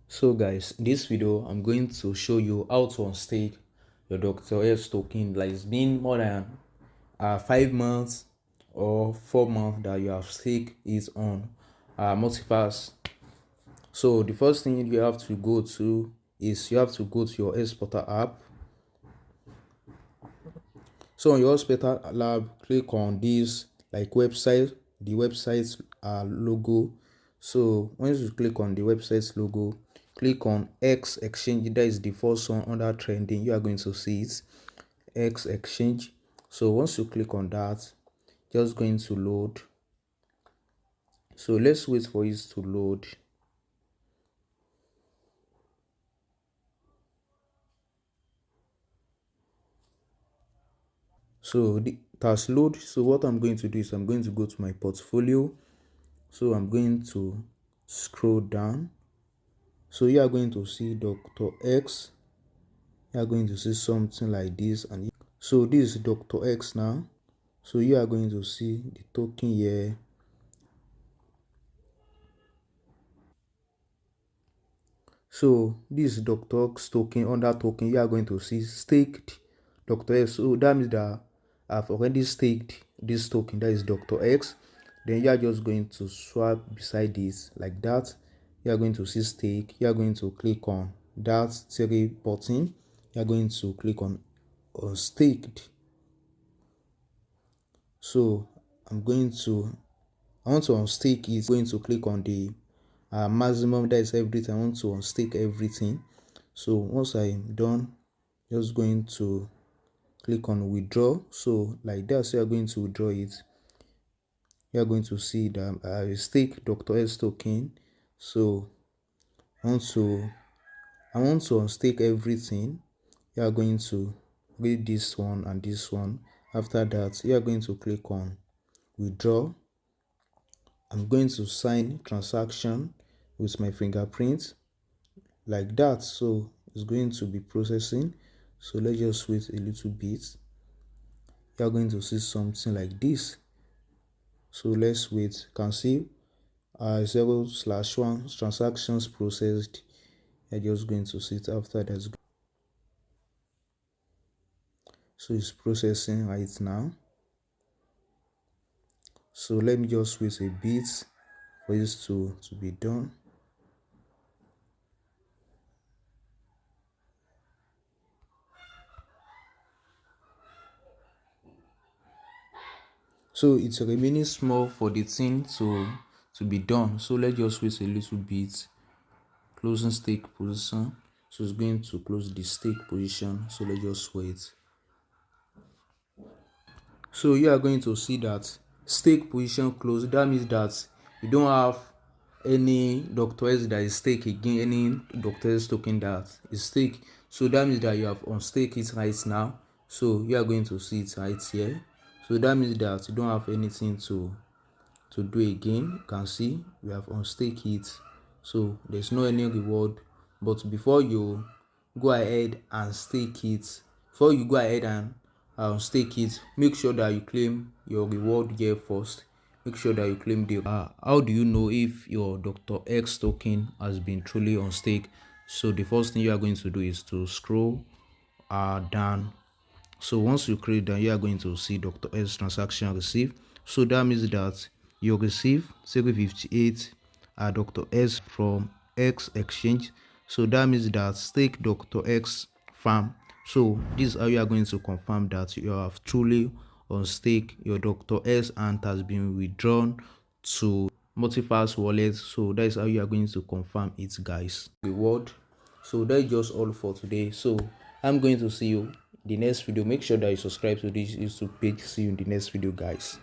So guys, in this video I'm going to show you how to unstake your DoctorX token. Like it's been more than 5 months or 4 months that you have staked it on multiverse. So the first thing you have to go to is you have to go to your XPortal app. So on your XPortal lab, click on this like website, the website's logo. So once you click on the website's logo, click on XExchange. That is the first one under trending. You are going to see it, XExchange. So once you click on that, just going to load. So let's wait for it to load. So it has loaded. So what I'm going to do is I'm going to go to my portfolio. So I'm going to scroll down. So you are going to see DoctorX. You are going to see something like this, and so this is DoctorX now. So you are going to see the token here. So this is DoctorX token. Under token, you are going to see staked DoctorX. So that means that I've already staked this token, that is DoctorX. Then you are just going to swap beside this like that. You are going to see stake. You are going to click on that three button. You are going to click on staked. So I want to unstake it. Going to click on the maximum, that is everything. I want to unstake everything. So once I'm done, just going to click on withdraw. So like that, so you're going to withdraw it. You're going to see that I stake DoctorX token. So I want to unstake everything. You are going to read this one and this one. After that, you are going to click on withdraw. I'm going to sign transaction with my fingerprint like that. So it's going to be processing. So let's just wait a little bit. You're going to see something like this. So let's wait. You can see 0/1 transactions processed. You're just going to see it after that. So it's processing right now. So let me just wait a bit for this to be done. So it's remaining small for the thing to be done. So let's just wait a little bit. Closing stake position. So it's going to close the stake position. So let's just wait. So you are going to see that stake position closed. That means that you don't have any DoctorX that is stake again, any DoctorX token that is stake. So that means that you have unstake it right now. So you are going to see it right here. So that means that you don't have anything to do again. You can see we have unstake it. So there's no any reward. But before you go ahead and stake it, before you go ahead and stake it, make sure that you claim your reward here first. Make sure that you claim the how do you know if your DoctorX token has been truly on stake? So the first thing you are going to do is to scroll down. So once you create that, you are going to see DoctorX transaction received. So that means that you receive 358 DoctorX from XExchange. So that means that stake DoctorX farm. So this is how you are going to confirm that you have truly on stake your DoctorX and has been withdrawn to multiverse wallet. So that is how you are going to confirm it, guys. Reward. So that's just all for today. So I'm going to see you in the next video. Make sure that you subscribe to this YouTube page. See you in the next video, guys.